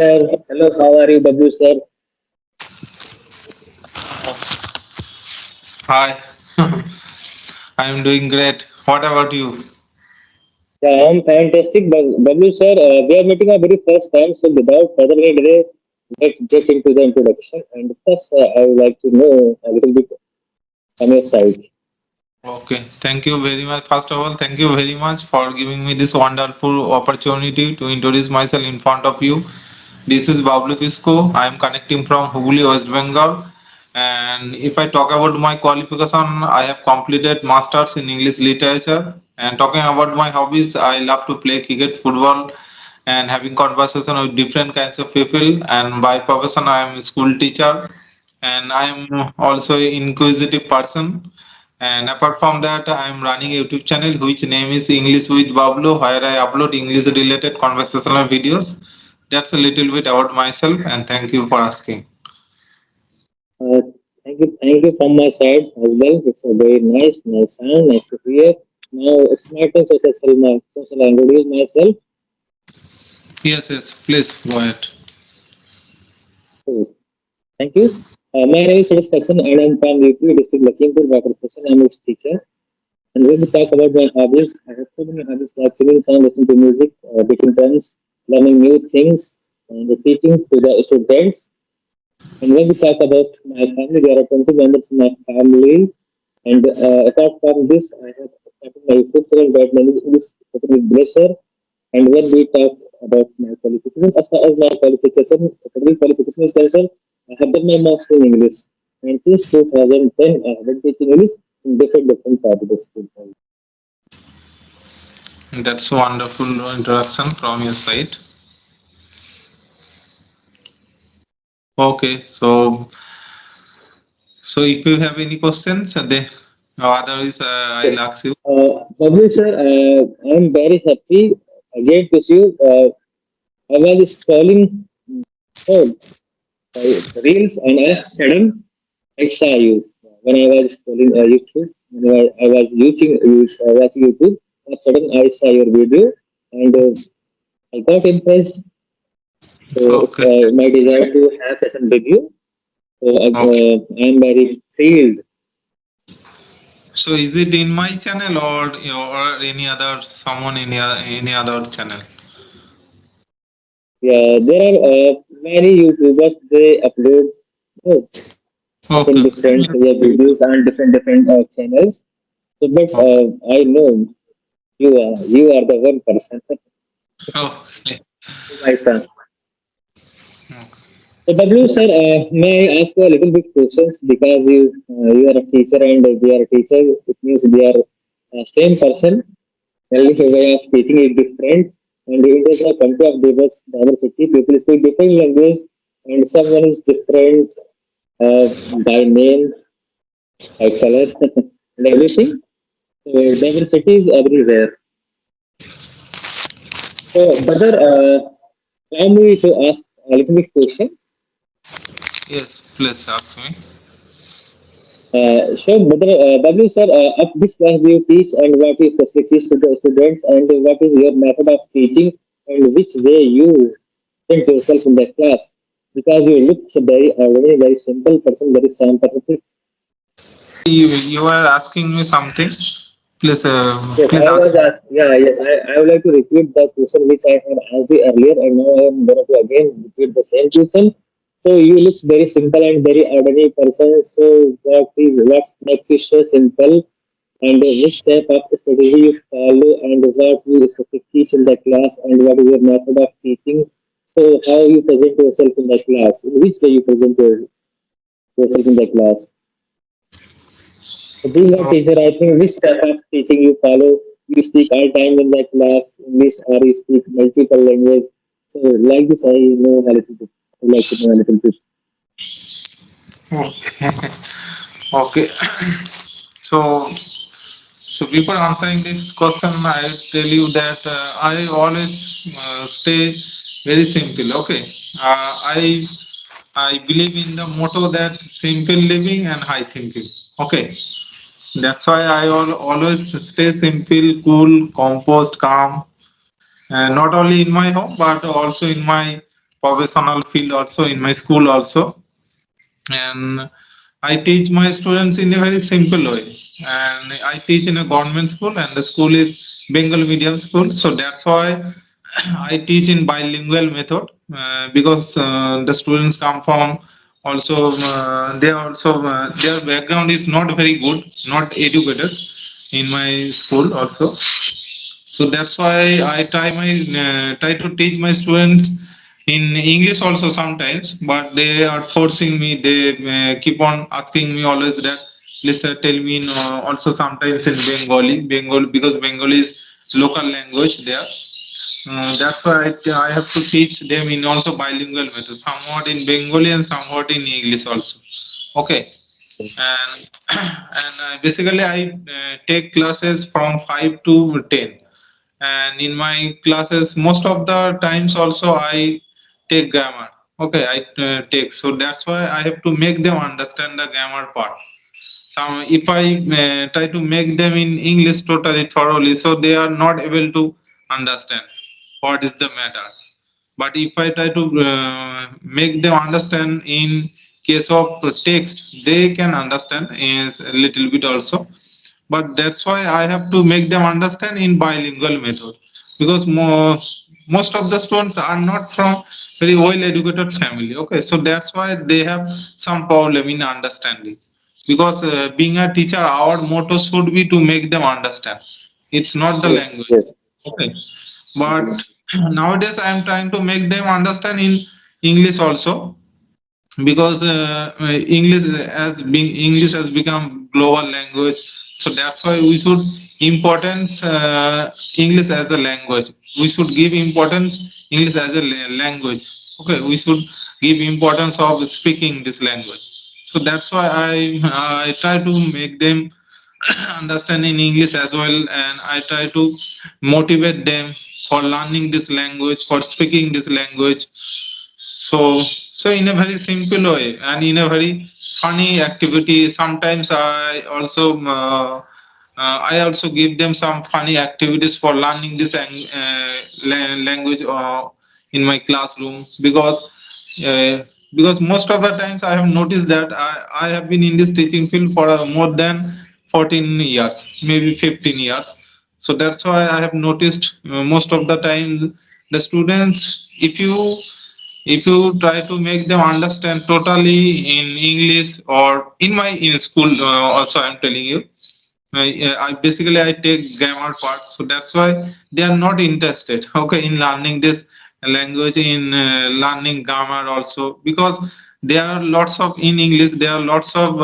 sir. Hello, how are you, W sir? Hi, I'm doing great. What about you? Yeah, I'm fantastic. W sir, we are meeting our very first time, so without further any delay, get into the introduction. And first, I would like to know a little bit from your side. Okay, thank you very much. First of all, thank you very much for giving me this wonderful opportunity to introduce myself in front of you. This is Bablu Kisko. I am connecting from Hooghly, West Bengal. And if I talk about my qualification, I have completed masters in English literature. And talking about my hobbies, I love to play cricket, football, and having conversation with different kinds of people. And by profession, I am a school teacher, and I am also an inquisitive person. And apart from that, I am running a YouTube channel which name is English with Bablu, where I upload English related conversational videos. That's a little bit about myself, and thank you for asking. Uh, thank you from my side as well. It's a very nice sound, nice to hear. Now it's my turn, so shall I introduce myself? Yes, yes, please go ahead. So, thank you. My name is Suresh Saxon and I'm from UP district Lakhimpur by profession. I'm a teacher. And when we talk about my hobbies, I have so many hobbies like singing songs, listening to music, taking turns, learning new things, and teaching to the students. And when we talk about my family, there are 20 members in my family. And apart from this, I have started my YouTube channel that name is English with Dresser. And when we talk about my qualification, as far as my qualification, academic qualification is concerned, I have done my master's in English. And since 2010, I have been teaching English in different parts of the school. That's a wonderful introduction from your side. Okay, so if you have any questions, otherwise I'll Yes. ask you. Bablu sir, I'm very happy again to see you. I was scrolling oh, reels and I sudden I saw you when I was scrolling YouTube. When I was watching YouTube, all of a sudden I saw your video and I got impressed. So it's Okay, my desire to have session with you. So okay. I'm very thrilled. So is it in my channel or any other someone in any other channel? Yeah, there are many YouTubers they upload oh, Okay, different okay. different videos on different channels. So, but Okay. I know you are the one person, Okay. my son. Okay. So, W sir, may I ask you a little bit questions because you are a teacher and we are a teacher. It means we are same person. Only the way of teaching is different. And it is a country of diversity. People speak different language, and someone is different uh, by name, by color, and everything. So diversity is everywhere. So, brother, allow me to ask a little bit question. Yes, please ask me. So, brother, W sir, at this class do you teach and what is specific to the students and what is your method of teaching and which way you present yourself in the class? Because you look so very simple person, very sympathetic. You are asking me something. Yes, Please I ask was me. asked. Yeah, yes, I would like to repeat the question which I had asked you earlier, and now I am going to again repeat the same question. So you look very simple and very ordinary person. So what makes you so simple, and which type of strategy you follow, and what you specifically teach in the class, and what is your method of teaching? So how you present yourself in the class? In which way you present yourself in the class? So being a So, teacher, I think which type of teaching you follow? You speak all time in the class English or you speak multiple language. So like this, I know a little bit. I would like to know a little bit. okay. Okay. So, so before answering this question, I tell you that I always stay very simple. Okay. I believe in the motto that simple living and high thinking. Okay. That's why always stay simple, cool, composed, calm, and not only in my home but also in my professional field also in my school also. And I teach my students in a very simple way. And I teach in a government school, and the school is Bengal medium school. So that's why I teach in bilingual method, because the students come from also they are also their background is not very good, not educated in my school also. So that's why I try to teach my students in English also sometimes, but they are forcing me. They keep on asking me always that, listen, tell me in, also sometimes in Bengali, because Bengali is local language there. That's why I have to teach them in also bilingual method, somewhat in Bengali and somewhat in English also. Okay. And basically I take classes from 5 to 10. And in my classes most of the times also I take grammar. Okay, I take, so that's why I have to make them understand the grammar part. Some, if I try to make them in English totally thoroughly, so they are not able to understand what is the matter. But if I try to make them understand in case of text, they can understand is a little bit also. But that's why I have to make them understand in bilingual method, because most of the students are not from very well educated family. Okay, so that's why they have some problem in understanding, because being a teacher, our motto should be to make them understand. It's not the Yes, language. yes, Okay, but nowadays I am trying to make them understand in English also, because English has become global language. So that's why we should importance English as a language. We should give importance English as a language. Okay, we should give importance of speaking this language. So that's why I try to make them understand in English as well, and I try to motivate them for learning this language, for speaking this language. So in a very simple way and in a very funny activity, sometimes I also give them some funny activities for learning this language in my classroom, uh, because most of the times I have noticed that I have been in this teaching field for more than 14 years, maybe 15 years. So that's why I have noticed most of the time the students, if you try to make them understand totally in English or in my in school also, I'm telling you, I basically I take grammar part, so that's why they are not interested. Okay, in learning this language, in learning grammar also, because there are lots of in English. There are lots of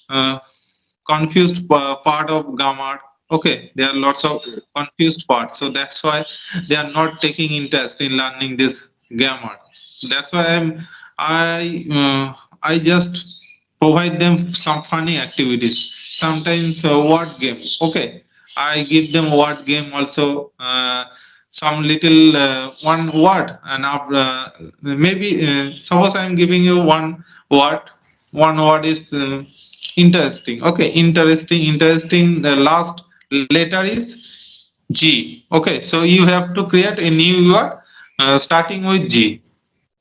uh, confused part of grammar. Okay, there are lots of confused parts, so that's why they are not taking interest in learning this grammar. That's why I just provide them some funny activities, sometimes word game. Okay, I give them word game also, some little one word, and maybe suppose I'm giving you word one word is interesting. Okay, interesting. The last letter is G. Okay, so you have to create a new word starting with G.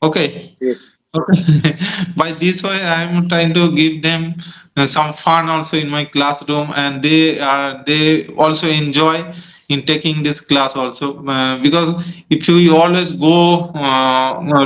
Okay. yes, Okay. By this way, I am trying to give them some fun also in my classroom, and they also enjoy in taking this class also, because if you always go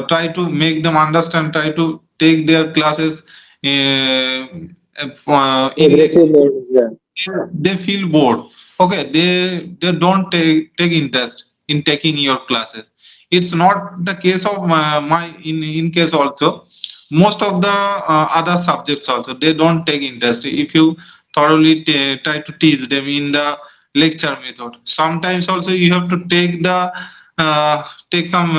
try to make them understand, try to take their classes in aggressive mode. Yeah, they feel bored. Okay, they don't take interest in taking your classes. It's not the case of my in case also, most of the other subjects also they don't take interest if you thoroughly try to teach them in the lecture method. Sometimes also you have to uh, take some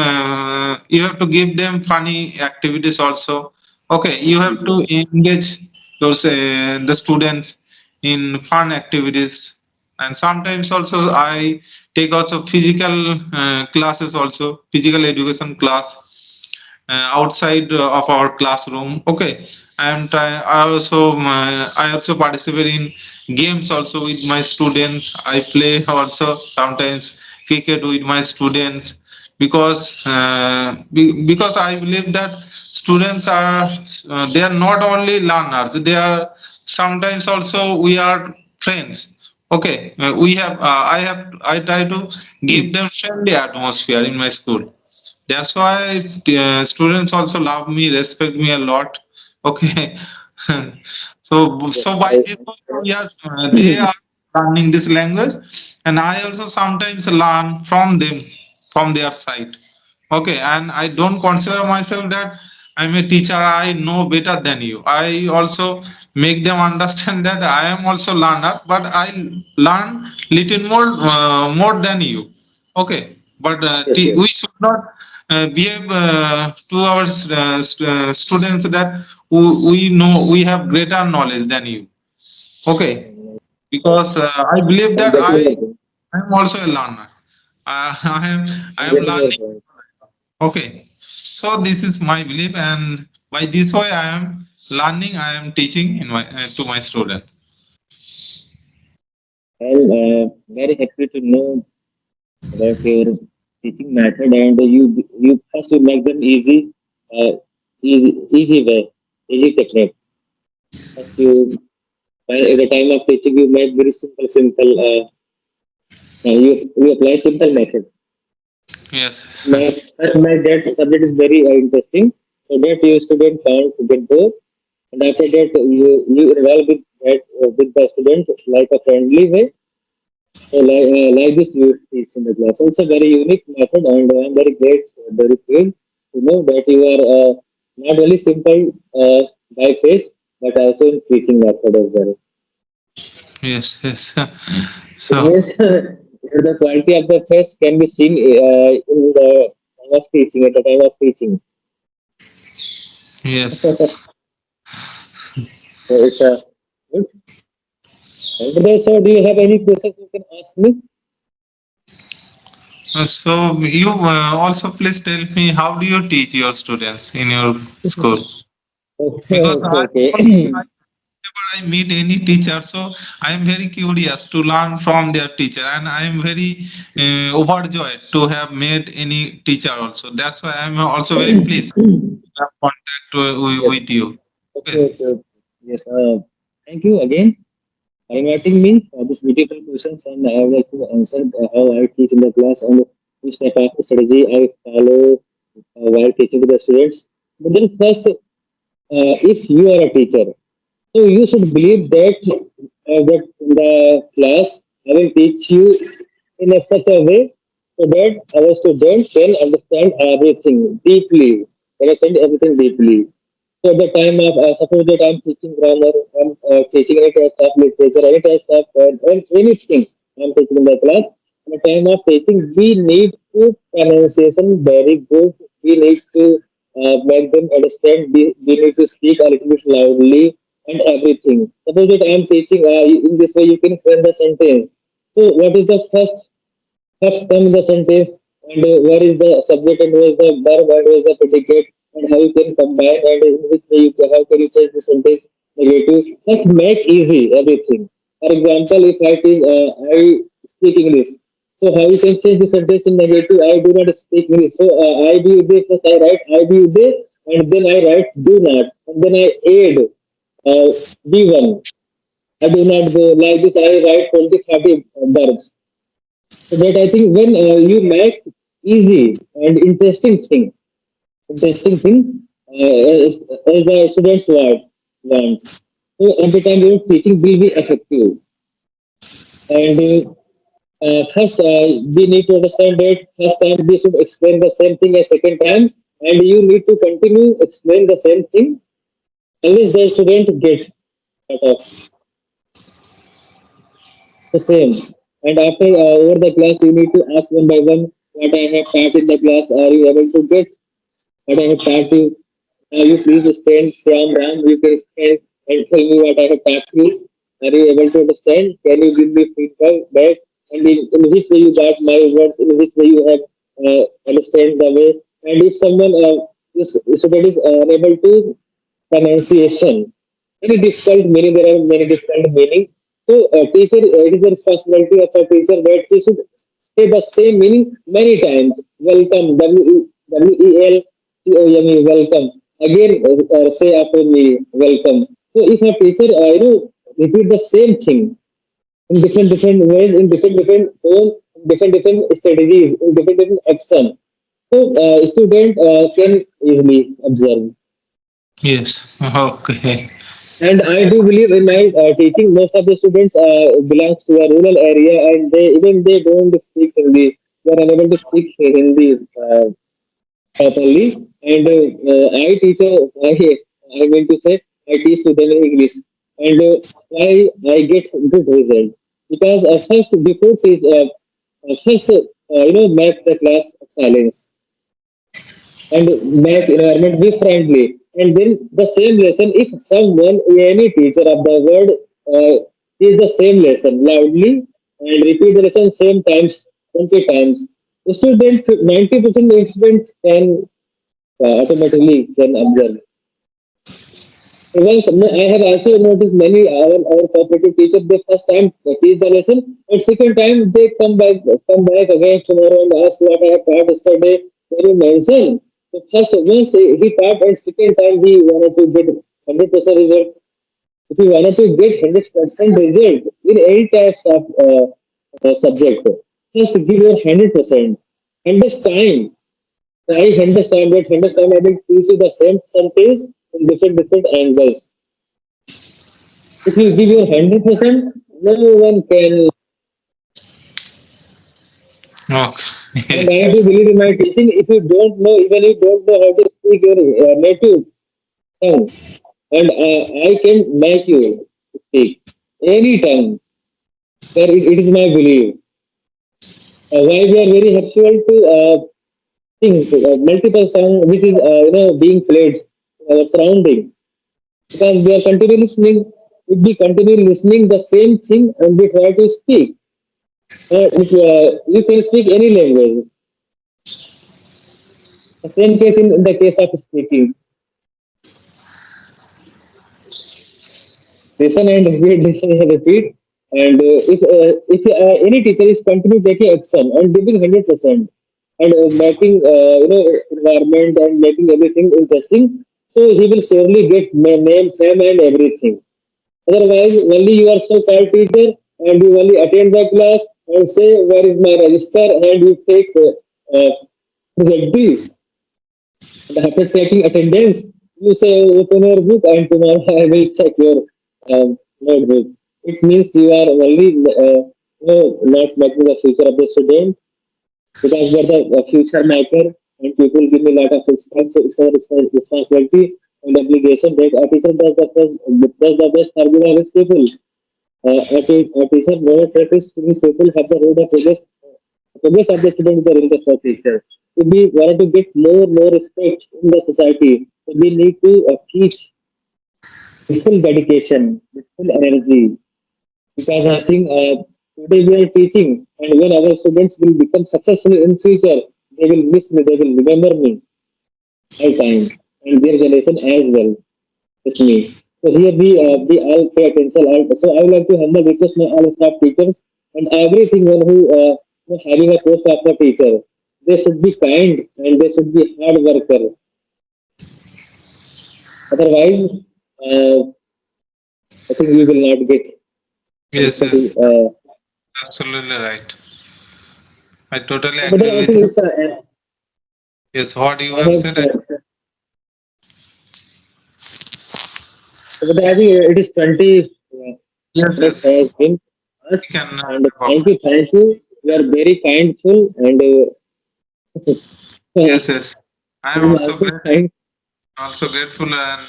you have to give them funny activities also. Okay, you have to engage the students in fun activities. And sometimes also I take also physical classes also, physical education class outside of our classroom. Okay, I also participate in games also with my students. I play also sometimes cricket with my students, because I believe that students are they are not only learners, they are sometimes also we are friends. Okay, I try to give them friendly atmosphere in my school. That's why students also love me, respect me a lot. Okay. Yes, So by this we are they are learning this language, and I also sometimes learn from them, from their side. Okay, and I don't consider myself that I'm a teacher, I know better than you. I also make them understand that I am also learner, but I learn little more than you. Okay, but yes, yes. we should not behave to our students that we know we have greater knowledge than you. Okay, because I believe I'm that getting your point. I am also a learner. I I'm am getting your learning. point. Okay, so this is my belief, and by this way I am learning. I am teaching in my to my students. I'm very happy to know about your teaching method, and you first to make them easy, easy way, easy technique. First you at the time of teaching you make very simple. You apply simple method. Yes, My that subject is very interesting. So that your student can't get bored, and after that you involve with that with the student like a friendly way. So like this you teach in the class. So it's a very unique method, and I'm very great, very thrilled to know that you are not only simple by face, but also in teaching method as well. yes, yes. It So means the quality of the face can be seen in the time of teaching, at the time of teaching. yes. So it's a good. And so, do you have any questions you can ask me? So you also please tell me how do you teach your students in your school? Okay, Because okay, I okay. whenever I meet any teacher, so I am very curious to learn from their teacher, and I am very overjoyed to have met any teacher also. That's why I am also very pleased to have contact Yes. with you. Okay, Okay. okay, okay. Yes. Thank you again for inviting me for this beautiful questions, and I would like to answer how I teach in the class and which type of strategy I follow while teaching to the students. But then first, if you are a teacher, so you should believe that in the class I will teach you in a such a way so that our student can understand everything deeply, understand everything deeply. So at the time of suppose that I'm teaching grammar, I'm teaching any type of literature, any type of anything I'm teaching in the class. At the time of teaching, we need to pronunciation very good. We need to make them understand. We need to speak a little bit loudly and everything. Suppose that I'm teaching in this way, you can frame the sentence. So what is the first come in the sentence, and where is the subject and where is the verb and where is the predicate, and how you can combine, and in which way how can you change the sentence negative. Just make easy everything. For example, if I speak English, so how you can change the sentence in negative? I do not speak English, so I do they first I write I do they, and then I write do not, and then I add B1. I do not go like this. I write 20 30 verbs. So that I think when you make easy and interesting thing as the students want. So every time your teaching will be effective. And first, we need to understand that first time we should explain the same thing a second time, and you need to continue explain the same thing unless the student get cut off the same. And after over the class, you need to ask one by one what I have taught in the class. Are you able to get? What I have taught you. You please stand, Shyam Ram. You can stand and tell me what I have taught you. Are you able to understand? Can you give me feedback back? And in which way you got my words? In which way you have understand the way? And if someone is student is unable to pronunciation, any difficult meaning, there are many different meaning. So, teacher, it is the responsibility of a teacher that she should say the same meaning many times. Welcome, W-E-L-C-O-M-E, welcome. Again, say after me, welcome. So if a teacher, repeat the same thing in different ways, in different tone, in different strategies, in different action, so student can easily observe. Yes. Okay. And I do believe in my teaching, most of the students belongs to a rural area, and they even they don't speak Hindi. They are unable to speak Hindi properly. And I teach, I mean to say, I teach to them English, and why I get good result because first before teach, first make the class silence and make environment be friendly. And then the same lesson, if someone, any teacher of the world, teach the same lesson loudly and repeat the lesson same times, 20 times, the student, 90% student can automatically can observe. Once I have also noticed many our cooperative teachers, they first time teach the lesson, and second time they come back again tomorrow and ask what I have taught yesterday. Can you mention? So first once he taught and second time he wanted to get 100% result. If you wanted to get 100% result in any types of subject, just give your 100%. And this time, I understand that understand I will teach you the same sentence in different angles. If you give your 100%, no one can. Okay. And I Yes. do believe in my teaching. If you don't know, even if you don't know how to speak your native tongue, and I can make you speak any tongue. There, it is my belief. Why we are very habitual to sing multiple song, which is being played in our surrounding, because we are continually listening. If we continue listening the same thing and we try to speak, if you can speak any language. The same case in the case of speaking. Listen and repeat, listen and repeat. And if any teacher is continue taking action and giving 100% and making environment and making everything interesting, so he will surely get name, fame, and everything. Otherwise, only you are so called teacher and you only attend the class and say where is my register and you take ZD. And after taking attendance, you say open your book and tomorrow I will check your notebook. It means you are only not making the future of the student because you are the future maker and people give me a lot of respect. So it's a responsibility and obligation that a teacher does the best for the his people. A teacher never practice his people have the road of progress of the student is the role of a teacher. If we want to get more respect in the society, so we need to teach with full dedication, with full energy. Because I think today we are teaching, and when our students will become successful in future, they will miss me, they will remember me all time, and their generation as well with me. So here we all pay attention. So I would like to humble request my all staff teachers and everything one who having a post of a teacher. They should be kind and they should be hard worker. Otherwise, I think we will not get Yes. something. Yes. Absolutely right. I totally But then agree I with think you. it's Yes. What you I have have. said. But I think it is 20 Yes. minutes Yes. has been us, We can and wrap up. thank you. You are very kindful and Yes. Yes. I am I'm also also great. kind. Also grateful, and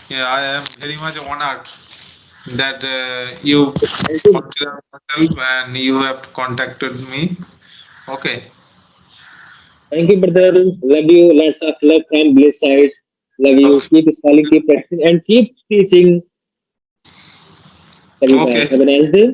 yeah, I am very much honored that you Thank you. consider myself and you have contacted me. Okay. Thank you, brother. Love you. Lots of love from Bliss side. Love you. Okay. Keep smiling, keep practicing, and keep teaching. Love you. Bye. Okay. Have a nice day.